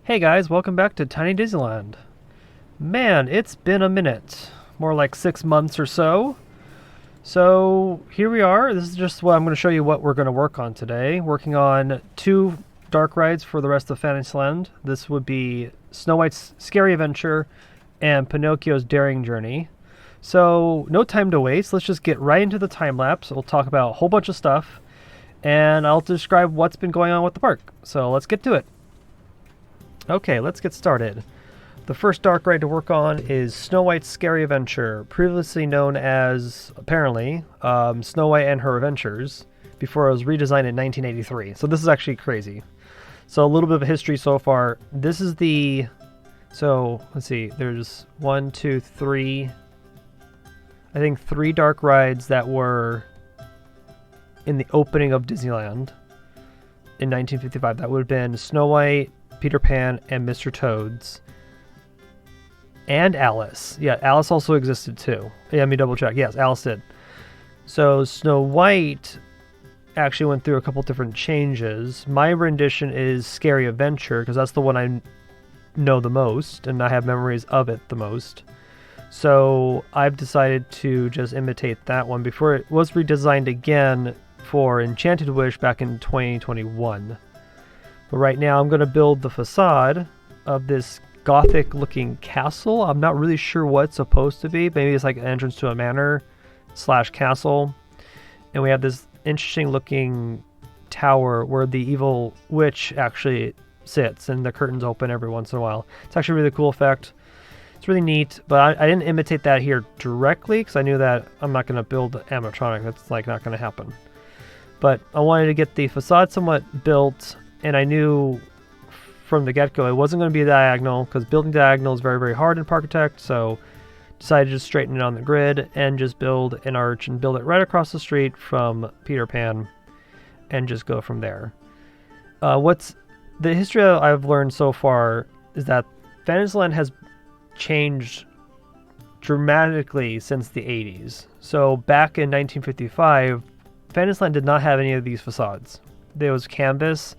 Hey guys, welcome back to Tiny Disneyland. Man, it's been a minute. More like 6 months or so. So here we are. This is just what I'm going to show you what we're going to work on today. Working on two dark rides for the rest of Fantasyland. This would be Snow White's Scary Adventure and Pinocchio's Daring Journey. So no time to waste. Let's just get right into the time lapse. We'll talk about a whole bunch of stuff and I'll describe what's been going on with the park. So let's get to it. Okay, let's get started. The first dark ride to work on is Snow White's Scary Adventure, previously known as, apparently, Snow White and Her Adventures, before it was redesigned in 1983. So this is actually crazy. So a little bit of history so far. This is the... So, let's see, there's 1, 2, 3... I think 3 dark rides that were in the opening of Disneyland in 1955. That would have been Snow White, Peter Pan, and Mr. Toad's. And Alice. Yeah, Alice also existed too. Yeah, let me double check. Yes, Alice did. So Snow White actually went through a couple different changes. My rendition is Scary Adventure, because that's the one I know the most, and I have memories of it the most. So I've decided to just imitate that one before it was redesigned again for Enchanted Wish back in 2021. But right now I'm going to build the facade of this gothic looking castle. I'm not really sure what it's supposed to be. Maybe it's like an entrance to a manor / castle. And we have this interesting looking tower where the evil witch actually sits and the curtains open every once in a while. It's actually a really cool effect. It's really neat, but I didn't imitate that here directly because I knew that I'm not going to build animatronic. That's like not going to happen. But I wanted to get the facade somewhat built, and I knew from the get-go it wasn't going to be diagonal because building diagonal is very, very hard in Parkitect, so decided to just straighten it on the grid and just build an arch and build it right across the street from Peter Pan and just go from there. What's the history I've learned so far is that Fantasyland has changed dramatically since the 80s. So back in 1955, Fantasyland did not have any of these facades. There was canvas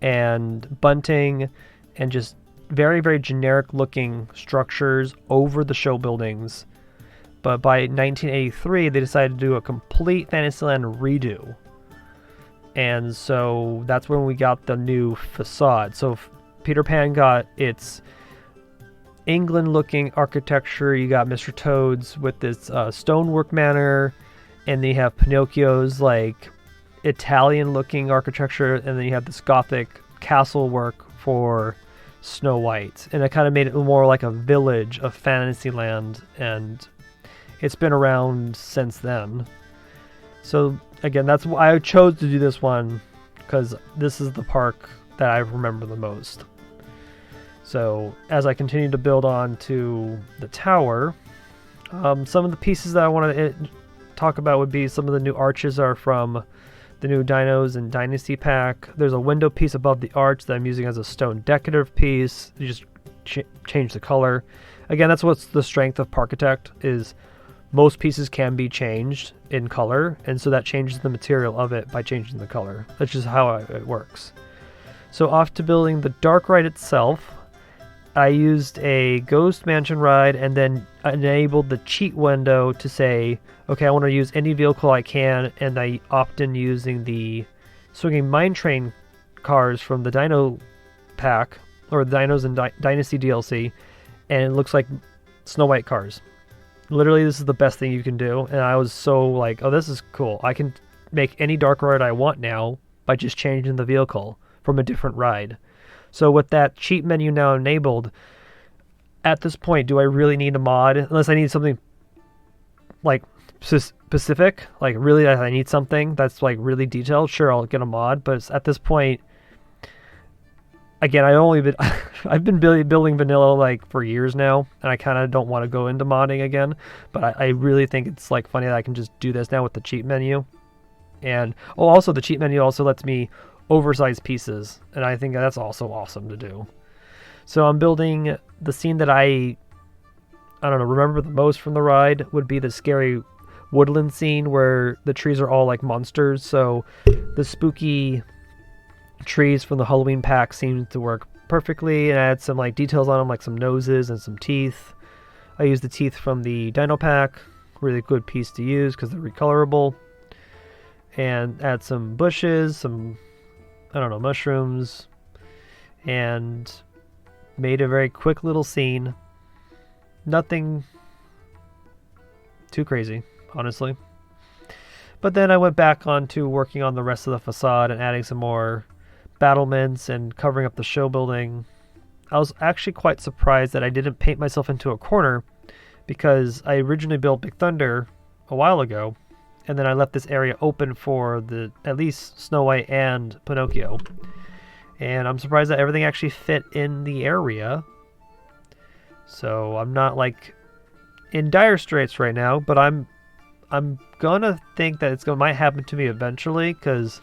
and bunting and just very, very generic looking structures over the show buildings. But by 1983, they decided to do a complete Fantasyland redo. And so that's when we got the new facade. So Peter Pan got its England looking architecture. You got Mr. Toad's with this stonework manor, and then you have Pinocchio's like Italian looking architecture, and then you have this gothic castle work for Snow White, and it kind of made it more like a village of Fantasyland, and it's been around since then. So again, that's why I chose to do this one, because this is the park that I remember the most. So as I continue to build on to the tower, some of the pieces that I want to talk about would be some of the new arches are from the new Dinos and Dynasty pack. There's a window piece above the arch that I'm using as a stone decorative piece. You just change the color. Again, that's what's the strength of Parkitect, is most pieces can be changed in color, and so that changes the material of it by changing the color. That's just how it works. So off to building the dark ride itself. I used a Ghost Mansion ride and then enabled the cheat window to say, okay, I want to use any vehicle I can, and I opt in using the swinging mine train cars from the Dino pack, or the Dinos and Dynasty DLC, and it looks like Snow White cars. Literally, this is the best thing you can do, and I was so like, oh, this is cool. I can make any dark ride I want now by just changing the vehicle from a different ride. So with that cheat menu now enabled, at this point, do I really need a mod? Unless I need something like specific, like really I need something that's like really detailed, sure, I'll get a mod. But at this point, again, I've been building vanilla like for years now, and I kind of don't want to go into modding again. But I really think it's like funny that I can just do this now with the cheat menu. And also the cheat menu also lets me oversized pieces, and I think that's also awesome to do. So I'm building the scene that I don't know, remember the most from the ride would be the scary woodland scene where the trees are all like monsters. So the spooky trees from the Halloween pack seem to work perfectly, and I had some like details on them, like some noses and some teeth. I used the teeth from the Dino Pack, really good piece to use because they're recolorable. And add some bushes, some, I don't know, mushrooms, and made a very quick little scene. Nothing too crazy, honestly. But then I went back on to working on the rest of the facade and adding some more battlements and covering up the show building. I was actually quite surprised that I didn't paint myself into a corner because I originally built Big Thunder a while ago, and then I left this area open for at least Snow White and Pinocchio. And I'm surprised that everything actually fit in the area. So I'm not like in dire straits right now, but I'm gonna think that might happen to me eventually, because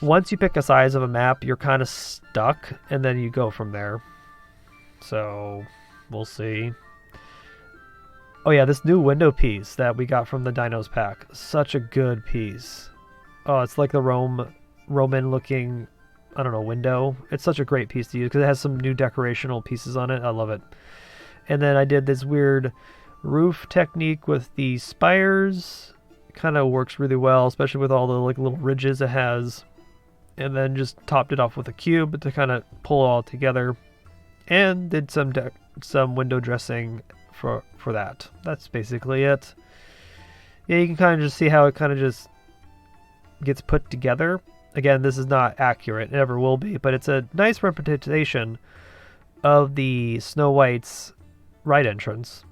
once you pick a size of a map, you're kind of stuck, and then you go from there. So we'll see. Oh yeah, this new window piece that we got from the Dinos pack, such a good piece. Oh, it's like the Roman looking, I don't know, window. It's such a great piece to use because it has some new decorational pieces on it. I love it. And then I did this weird roof technique with the spires. It kind of works really well, especially with all the like little ridges it has. And then just topped it off with a cube to kind of pull it all together. And did some window dressing for that. That's basically it. Yeah, you can kind of just see how it kind of just gets put together. Again, this is not accurate. It never will be. But it's a nice representation of the Snow White's ride entrance.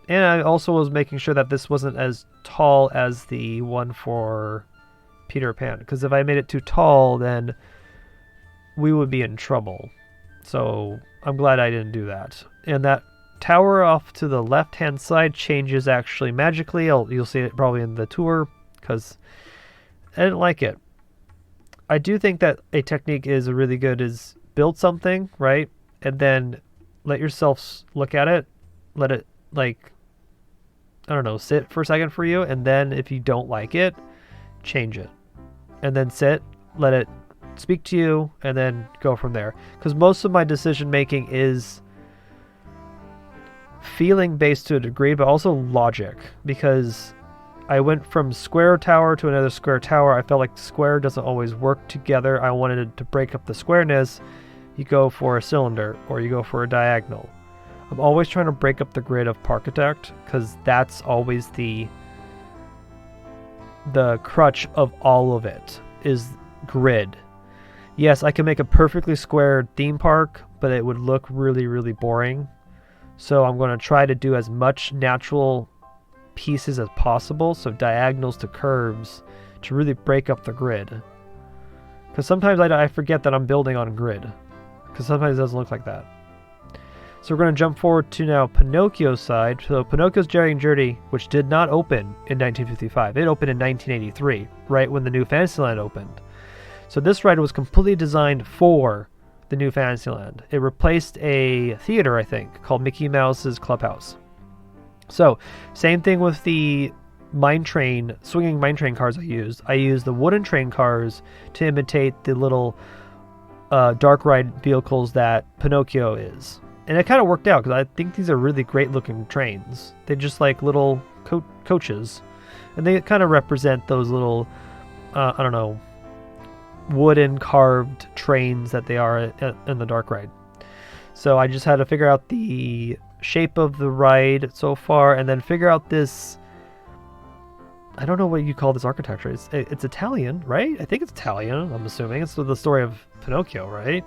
And I also was making sure that this wasn't as tall as the one for Peter Pan. Because if I made it too tall, then we would be in trouble. So I'm glad I didn't do that. And that tower off to the left-hand side changes actually magically. You'll see it probably in the tour, because I didn't like it. I do think that a technique is really good is build something, right? And then let yourself look at it. Let it, like, I don't know, sit for a second for you. And then if you don't like it, change it. And then sit, let it speak to you, and then go from there. Because most of my decision making is feeling based to a degree, but also logic. Because I went from square tower to another square tower. I felt like square doesn't always work together. I wanted to break up the squareness. You go for a cylinder or you go for a diagonal. I'm always trying to break up the grid of Parkitect, because that's always the crutch of all of it, is grid. Yes, I can make a perfectly square theme park, but it would look really, really boring. So I'm going to try to do as much natural pieces as possible, so diagonals to curves, to really break up the grid. Because sometimes I forget that I'm building on grid, because sometimes it doesn't look like that. So we're going to jump forward to now Pinocchio's side. So Pinocchio's Jerry and Journey, which did not open in 1955. It opened in 1983, right when the new Fantasyland opened. So this ride was completely designed for the new Fantasyland. It replaced a theater, I think, called Mickey Mouse's Clubhouse. So, same thing with the swinging mine train cars I used. I used the wooden train cars to imitate the little dark ride vehicles that Pinocchio is. And it kind of worked out, because I think these are really great looking trains. They're just like little coaches. And they kind of represent those little, I don't know, wooden carved trains that they are in the dark ride. So I just had to figure out the shape of the ride so far, and then figure out this, I don't know what you call this architecture. It's Italian, right? I think it's Italian, I'm assuming. It's the story of Pinocchio, right?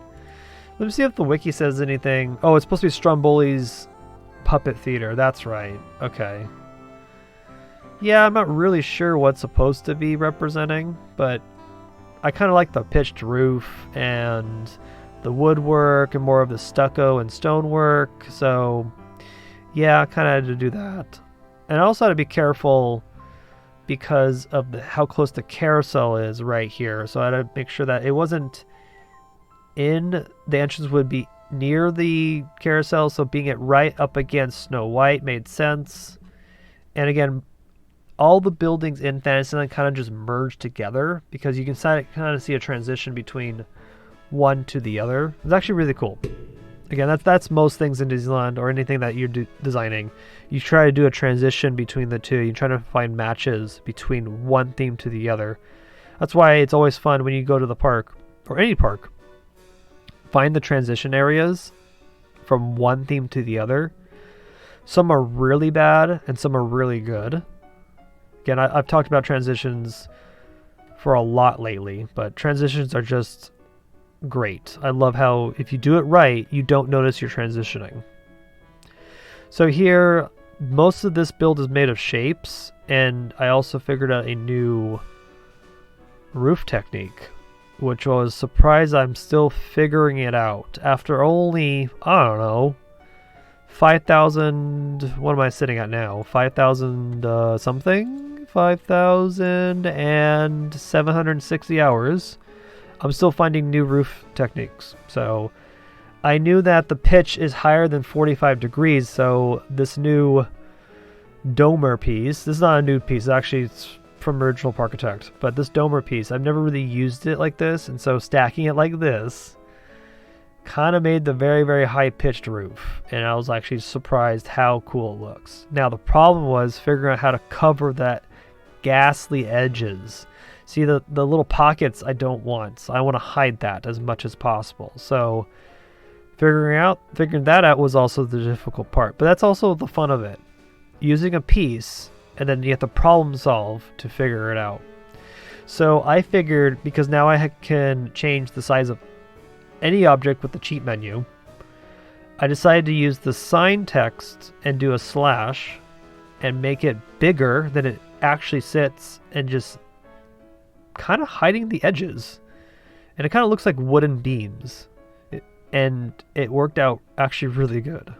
Let me see if the wiki says anything. Oh, it's supposed to be Stromboli's puppet theater. That's right. Okay. Yeah, I'm not really sure what's supposed to be representing, but I kind of like the pitched roof and the woodwork and more of the stucco and stonework. So, yeah, I kind of had to do that. And I also had to be careful because of how close the carousel is right here. So I had to make sure that it wasn't the entrance would be near the carousel. So being it right up against Snow White made sense. And again, all the buildings in Fantasyland kind of just merge together, because you can kind of see a transition between one to the other. It's actually really cool. Again, that's most things in Disneyland or anything that you're designing. You try to do a transition between the two. You try to find matches between one theme to the other. That's why it's always fun when you go to the park, or any park, find the transition areas from one theme to the other. Some are really bad and some are really good. Again, I've talked about transitions for a lot lately, but transitions are just great. I love how if you do it right, you don't notice you're transitioning. So here, most of this build is made of shapes, and I also figured out a new roof technique, which I was surprised I'm still figuring it out after only, I don't know, 5,000, what am I sitting at now? 5,000 something? 5,760 hours. I'm still finding new roof techniques. So I knew that the pitch is higher than 45 degrees, so this new domer piece, this is not a new piece, actually it's from original Parkitect, but this domer piece, I've never really used it like this, and so stacking it like this kind of made the very, very high-pitched roof, and I was actually surprised how cool it looks. Now the problem was figuring out how to cover that ghastly edges. See, the little pockets I don't want, so I want to hide that as much as possible. So figuring that out was also the difficult part, but that's also the fun of it. Using a piece, and then you have to problem solve to figure it out. So I figured, because now I can change the size of any object with the cheat menu, I decided to use the sign text and do a slash and make it bigger than it actually sits, and just kind of hiding the edges, and it kind of looks like wooden beams, and it worked out actually really good.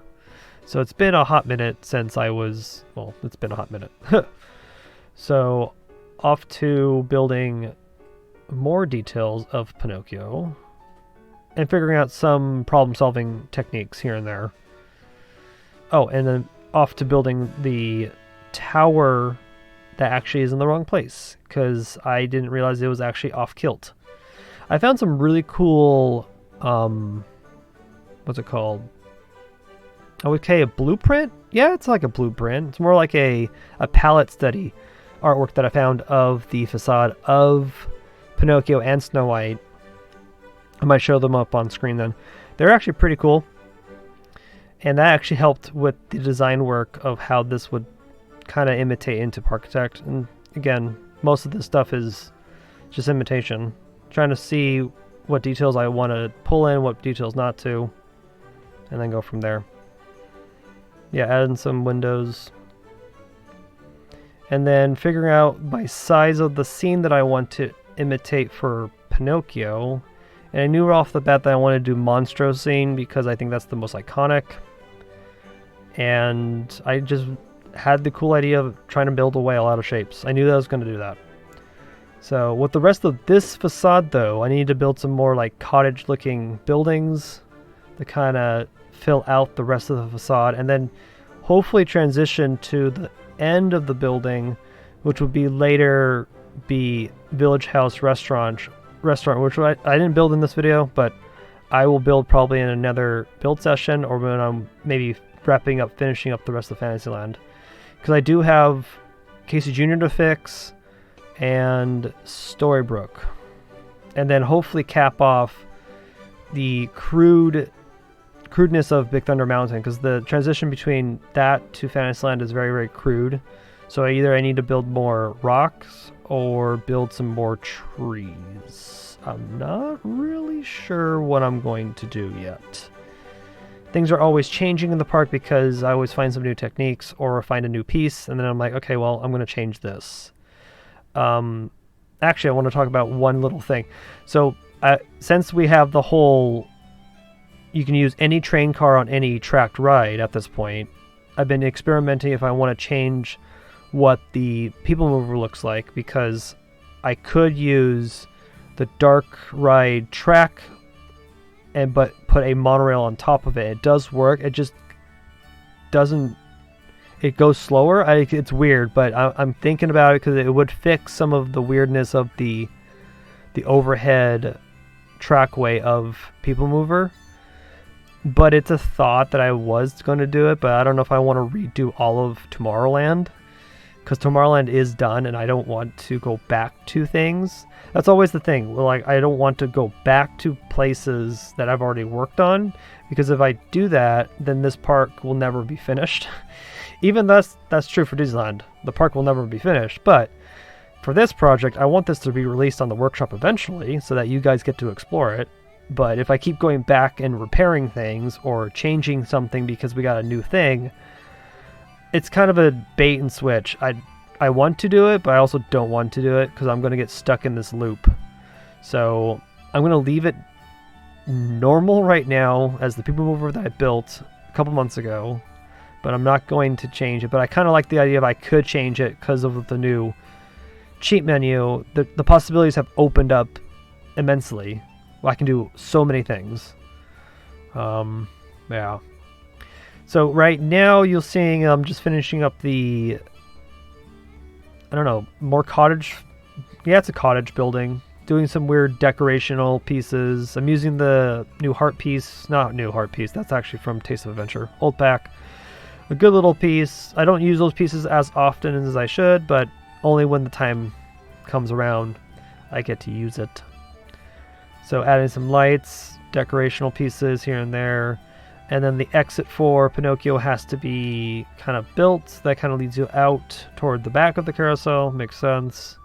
So it's been a hot minute since it's been a hot minute. So off to building more details of Pinocchio and figuring out some problem solving techniques here and there. Oh, and then off to building the tower that actually is in the wrong place, because I didn't realize it was actually off kilt. I found some really cool, what's it called? Okay, a blueprint? Yeah, it's like a blueprint. It's more like a palette study artwork that I found of the facade of Pinocchio and Snow White. I might show them up on screen then. They're actually pretty cool. And that actually helped with the design work of how this would kind of imitate into Parkitect. And again, most of this stuff is just imitation. Trying to see what details I want to pull in, what details not to, and then go from there. Yeah, add in some windows. And then figuring out my size of the scene that I want to imitate for Pinocchio. And I knew off the bat that I wanted to do Monstro scene because I think that's the most iconic. And I just had the cool idea of trying to build a whale out of shapes. I knew that I was going to do that. So with the rest of this facade though, I need to build some more like cottage looking buildings to kind of fill out the rest of the facade, and then hopefully transition to the end of the building, which would be later be Village House Restaurant, which I didn't build in this video, but I will build probably in another build session, or when I'm maybe finishing up the rest of Fantasyland. Because I do have Casey Jr. to fix, and Storybrooke. And then hopefully cap off the crudeness of Big Thunder Mountain, because the transition between that to Fantasyland is very, very crude. So either I need to build more rocks or build some more trees. I'm not really sure what I'm going to do yet. Things are always changing in the park because I always find some new techniques or find a new piece, and then I'm like, okay, well, I'm going to change this. Actually, I want to talk about one little thing. So since we have the whole, you can use any train car on any tracked ride at this point, I've been experimenting if I want to change what the People Mover looks like, because I could use the dark ride track but put a monorail on top of it. It does work. It just doesn't. It goes slower. It's weird, but I'm thinking about it because it would fix some of the weirdness of the overhead trackway of People Mover. But it's a thought that I was going to do it, but I don't know if I want to redo all of Tomorrowland. Because Tomorrowland is done, and I don't want to go back to things. That's always the thing. Like, I don't want to go back to places that I've already worked on, because if I do that, then this park will never be finished. Even that's true for Disneyland. The park will never be finished, but for this project, I want this to be released on the workshop eventually, so that you guys get to explore it. But if I keep going back and repairing things, or changing something because we got a new thing, it's kind of a bait and switch. I want to do it, but I also don't want to do it because I'm going to get stuck in this loop. So I'm going to leave it normal right now as the People Mover that I built a couple months ago, but I'm not going to change it. But I kind of like the idea of I could change it because of the new cheat menu. The possibilities have opened up immensely. I can do so many things. Yeah. So right now you're seeing I'm just finishing up the, I don't know, more cottage. Yeah, it's a cottage building. Doing some weird decorational pieces. I'm using the new heart piece. Not new heart piece. That's actually from Taste of Adventure. Old pack. A good little piece. I don't use those pieces as often as I should, but only when the time comes around I get to use it. So adding some lights, decorational pieces here and there. And then the exit for Pinocchio has to be kind of built. That kind of leads you out toward the back of the carousel. Makes sense.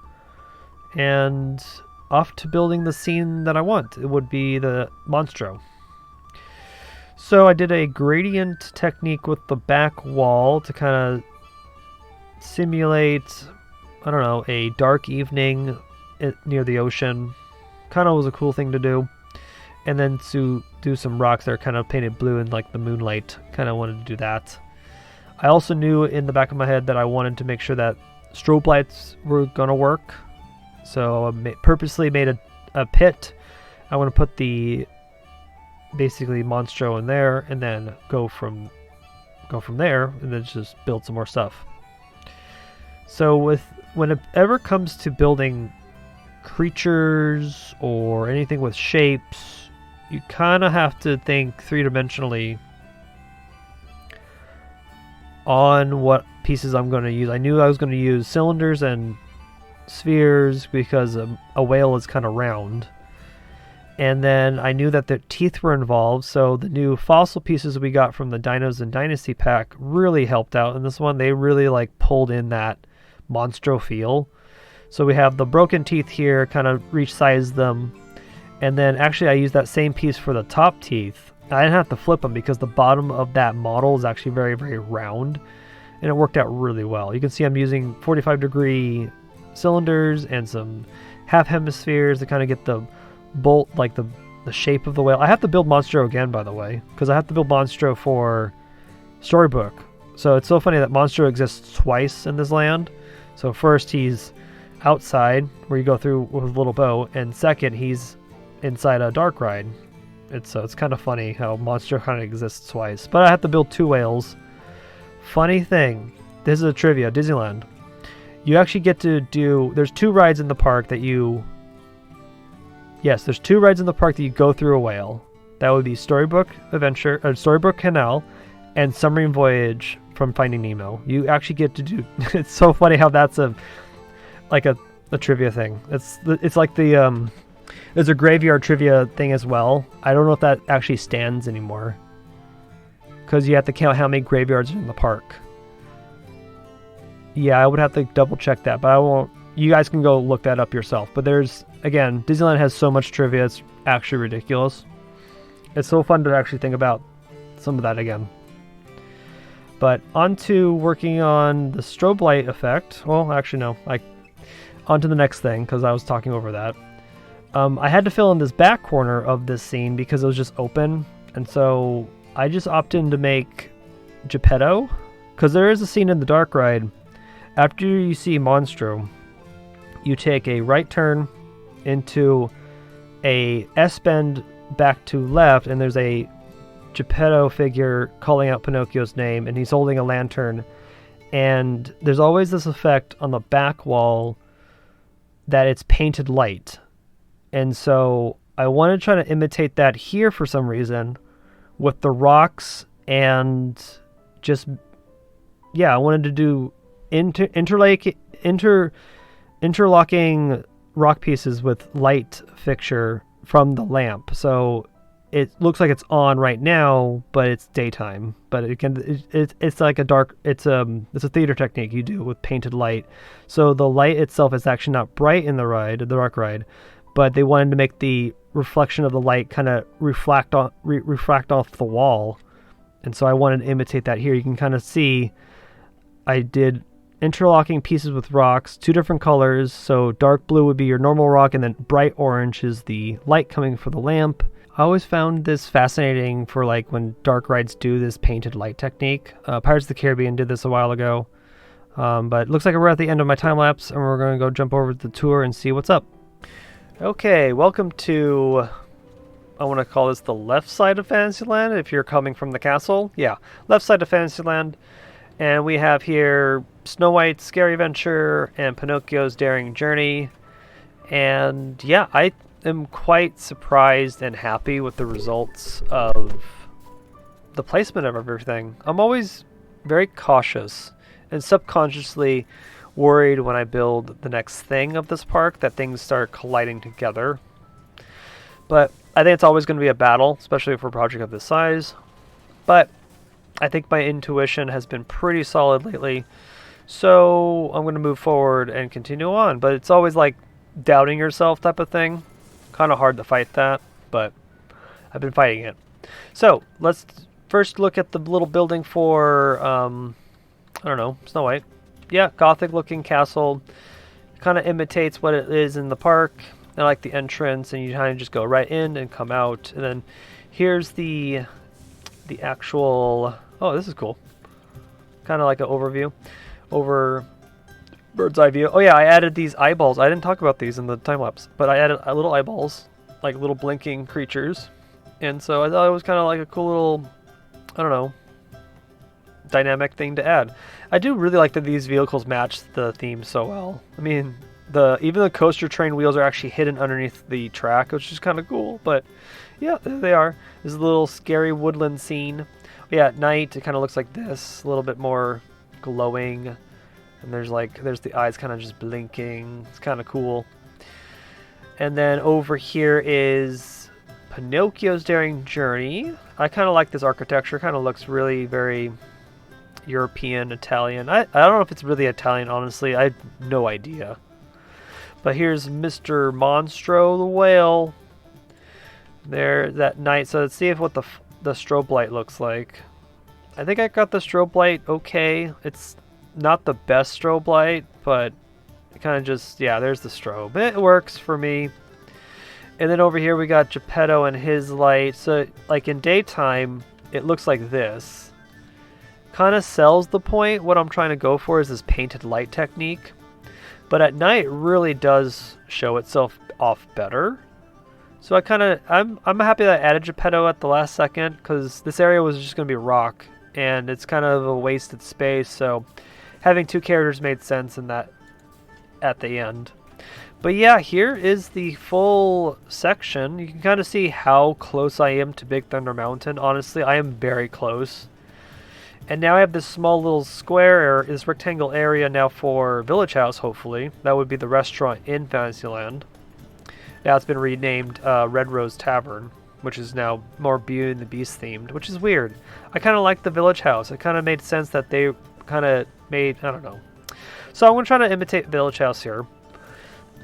And off to building the scene that I want. It would be the Monstro. So I did a gradient technique with the back wall to kind of simulate, I don't know, a dark evening near the ocean. Kind of was a cool thing to do. And then to do some rocks that are kind of painted blue in like the moonlight. Kind of wanted to do that. I also knew in the back of my head that I wanted to make sure that strobe lights were going to work. So I purposely made a pit. I want to put the basically Monstro in there and then go from there and then just build some more stuff. So when it ever comes to building creatures or anything with shapes, you kind of have to think three-dimensionally on what pieces I'm going to use. I knew I was going to use cylinders and spheres because a whale is kind of round. And then I knew that the teeth were involved, so the new fossil pieces we got from the Dinos and Dynasty pack really helped out. In this one, they really like pulled in that Monstro feel. So we have the broken teeth here, kind of resized them. And then actually I used that same piece for the top teeth. I didn't have to flip them because the bottom of that model is actually very, very round. And it worked out really well. You can see I'm using 45-degree cylinders and some half hemispheres to kind of get the bolt, like the shape of the whale. I have to build Monstro again, by the way, because I have to build Monstro for Storybook. So it's so funny that Monstro exists twice in this land. So first he's outside where you go through with a little boat, and second he's inside a dark ride. It's kind of funny how Monstro kind of exists twice. But I have to build two whales. Funny thing, this is a trivia, Disneyland. You actually get to do, there's two rides in the park that you, yes, there's two rides in the park that you go through a whale. That would be Storybook Adventure, or Storybook Canal, and Submarine Voyage from Finding Nemo. You actually get to do, it's so funny how that's a trivia thing. It's like the, there's a graveyard trivia thing as well. I don't know if that actually stands anymore, because you have to count how many graveyards are in the park. Yeah, I would have to double check that, but I won't. You guys can go look that up yourself. But there's, again, Disneyland has so much trivia, it's actually ridiculous. It's so fun to actually think about some of that again. But on to working on the strobe light effect. Well, actually no, on to the next thing, because I was talking over that. I had to fill in this back corner of this scene because it was just open, and so I just opted to make Geppetto, because there is a scene in the dark ride. After you see Monstro, you take a right turn into a S-bend back to left, and there's a Geppetto figure calling out Pinocchio's name, and he's holding a lantern. And there's always this effect on the back wall that it's painted light. And so I want to try to imitate that here for some reason with the rocks and just, yeah, I wanted to do interlocking rock pieces with light fixture from the lamp. So it looks like it's on right now, but it's daytime. But it's like a dark. It's a theater technique you do with painted light. So the light itself is actually not bright in the rock ride, but they wanted to make the reflection of the light kind of refract off the wall, and so I wanted to imitate that here. You can kind of see I did interlocking pieces with rocks, 2 different colors. So dark blue would be your normal rock, and then bright orange is the light coming from the lamp. I always found this fascinating for like when dark rides do this painted light technique. Pirates of the Caribbean did this a while ago, but it looks like we're at the end of my time lapse, and we're going to go jump over to the tour and see what's up. Okay, welcome to, I want to call this the left side of Fantasyland if you're coming from the castle. Yeah, left side of Fantasyland. And we have here Snow White's Scary Adventure and Pinocchio's Daring Journey. And yeah, I am quite surprised and happy with the results of the placement of everything. I'm always very cautious and subconsciously worried when I build the next thing of this park that things start colliding together. But I think it's always going to be a battle, especially for a project of this size. But I think my intuition has been pretty solid lately, so I'm going to move forward and continue on. But it's always like doubting yourself type of thing. Kind of hard to fight that, but I've been fighting it. So let's first look at the little building for, I don't know, Snow White. Yeah, gothic looking castle. Kind of imitates what it is in the park. I like the entrance, and you kind of just go right in and come out. And then here's the actual, oh, this is cool. Kind of like an overview over bird's eye view. Oh yeah, I added these eyeballs. I didn't talk about these in the time lapse, but I added little eyeballs, like little blinking creatures. And so I thought it was kind of like a cool little, I don't know, dynamic thing to add. I do really like that these vehicles match the theme so well. I mean, even the coaster train wheels are actually hidden underneath the track, which is kind of cool. But yeah, there they are. There's a little scary woodland scene. Yeah, at night it kind of looks like this, a little bit more glowing, and there's the eyes kind of just blinking. It's kind of cool. And then over here is Pinocchio's Daring Journey. I kind of like this architecture. Kind of looks really very European, Italian. I don't know if it's really Italian, honestly. I have no idea. But here's Mr. Monstro the whale. There that night. So let's see what the strobe light looks like. I think I got the strobe light okay. It's not the best strobe light, but it kind of just, yeah, there's the strobe. It works for me. And then over here we got Geppetto and his light. So like in daytime, it looks like this. Kind of sells the point. What I'm trying to go for is this painted light technique. But at night, it really does show itself off better. So I'm happy that I added Geppetto at the last second, because this area was just going to be rock, and it's kind of a wasted space. So having 2 characters made sense in that at the end. But yeah, here is the full section. You can kind of see how close I am to Big Thunder Mountain. Honestly, I am very close. And now I have this small little square, this rectangle area now for Village House, hopefully. That would be the restaurant in Fantasyland. Now it's been renamed Red Rose Tavern, which is now more Beauty and the Beast themed, which is weird. I kind of like the Village House. It kind of made sense that they kind of made, I don't know. So I'm going to try to imitate Village House here.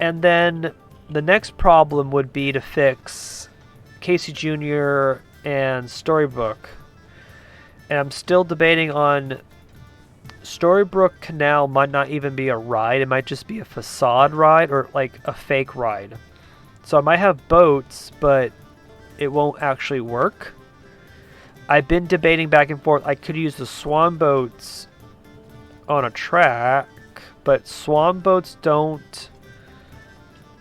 And then the next problem would be to fix Casey Jr. and Storybook. And I'm still debating on Storybook Canal might not even be a ride. It might just be a facade ride or like a fake ride. So I might have boats, but it won't actually work. I've been debating back and forth. I could use the swan boats on a track, but swan boats don't...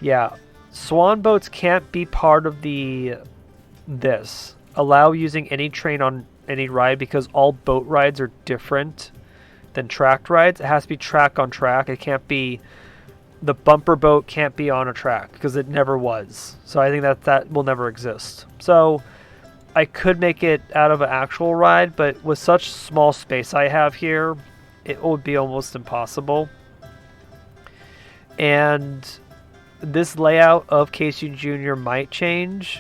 Yeah, swan boats can't be part of this. Allow using any train on any ride, because all boat rides are different than tracked rides. It has to be track on track. It can't be the bumper boat can't be on a track because it never was. So I think that will never exist. So I could make it out of an actual ride, but with such small space I have here, it would be almost impossible. And this layout of Casey Jr. might change,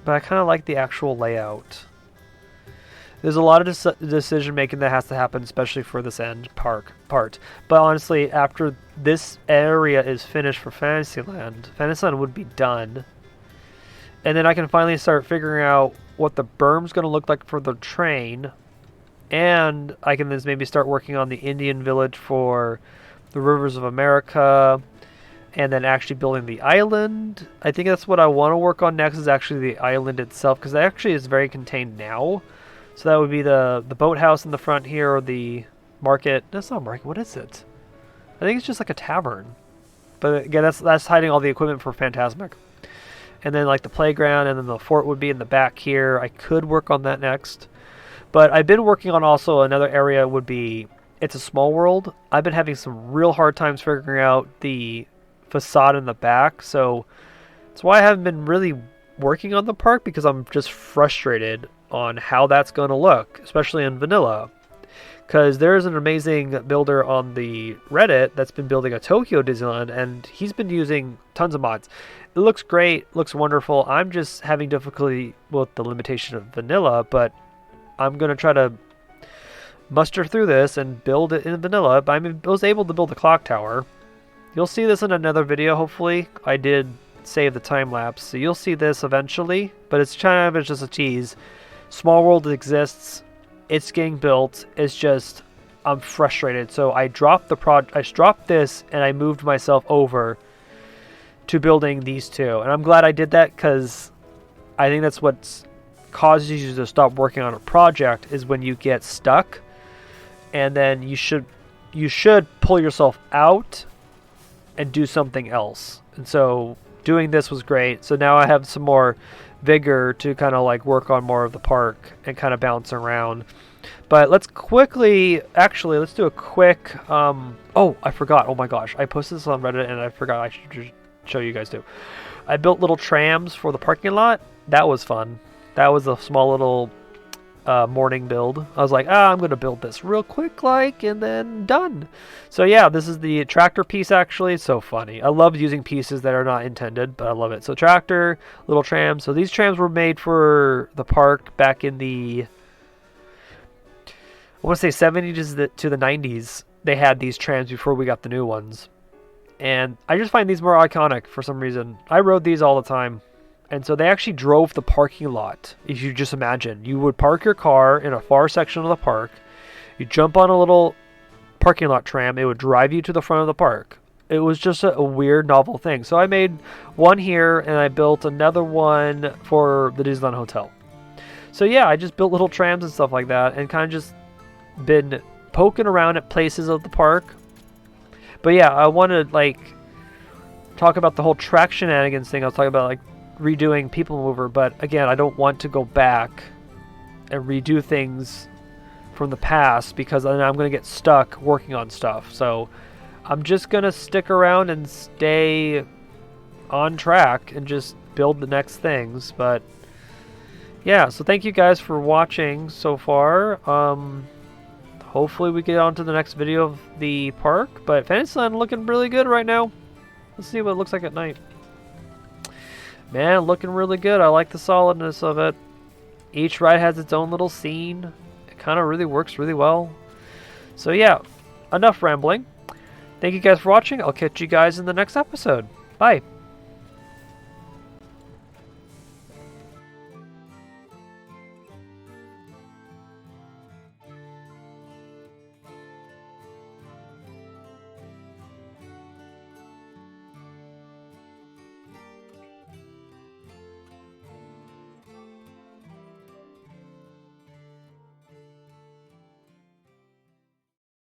but I kind of like the actual layout. There's a lot of decision making that has to happen, especially for this end part. But honestly, after this area is finished for Fantasyland would be done. And then I can finally start figuring out what the berm's going to look like for the train. And I can then maybe start working on the Indian village for the Rivers of America. And then actually building the island. I think that's what I want to work on next, is actually the island itself, because that actually is very contained now. So that would be the boathouse in the front here, or the market. That's not a market. What is it? I think it's just like a tavern. But again, that's hiding all the equipment for Fantasmic. And then like the playground, and then the fort would be in the back here. I could work on that next. But I've been working on also another area would be, it's a small world. I've been having some real hard times figuring out the facade in the back. So that's why I haven't been really working on the park, because I'm just frustrated on how that's going to look, especially in vanilla. Because there's an amazing builder on the Reddit that's been building a Tokyo Disneyland, and he's been using tons of mods. It looks great, looks wonderful. I'm just having difficulty with the limitation of vanilla, but I'm going to try to muster through this and build it in vanilla. But I was able to build a clock tower. You'll see this in another video, hopefully. I did save the time lapse, so you'll see this eventually, but it's just a tease. Small world exists. It's getting built. It's just, I'm frustrated. So I dropped this and I moved myself over to building these two. And I'm glad I did that, because I think that's what causes you to stop working on a project, is when you get stuck. And then you should pull yourself out and do something else. And so doing this was great. So now I have some more vigor to kind of like work on more of the park and kind of bounce around. But let's do a quick oh, I forgot. Oh my gosh, I posted this on Reddit and I forgot I should show you guys too. I built little trams for the parking lot. That was fun. That was a small little morning build. I was like, I'm gonna build this real quick, and then done. So yeah, this is the tractor piece. Actually, it's so funny. I love using pieces that are not intended, but I love it. So tractor, little trams. So these trams were made for the park back in the, I want to say 70s to the 90s. They had these trams before we got the new ones, and I just find these more iconic for some reason. I rode these all the time. And so they actually drove the parking lot. If you just imagine, you would park your car in a far section of the park. You jump on a little parking lot tram. It would drive you to the front of the park. It was just a weird, novel thing. So I made one here, and I built another one for the Disneyland Hotel. So yeah, I just built little trams and stuff like that, and kind of just been poking around at places of the park. But yeah, I want to talk about the whole track shenanigans thing. I was talking about redoing People Mover, but again, I don't want to go back and redo things from the past, because then I'm going to get stuck working on stuff. So I'm just going to stick around and stay on track and just build the next things. But yeah, so thank you guys for watching so far. Hopefully we get on to the next video of the park, but Fantasyland looking really good right now. Let's see what it looks like at night. Man, looking really good. I like the solidness of it. Each ride has its own little scene. It kind of really works really well. So yeah, enough rambling. Thank you guys for watching. I'll catch you guys in the next episode. Bye.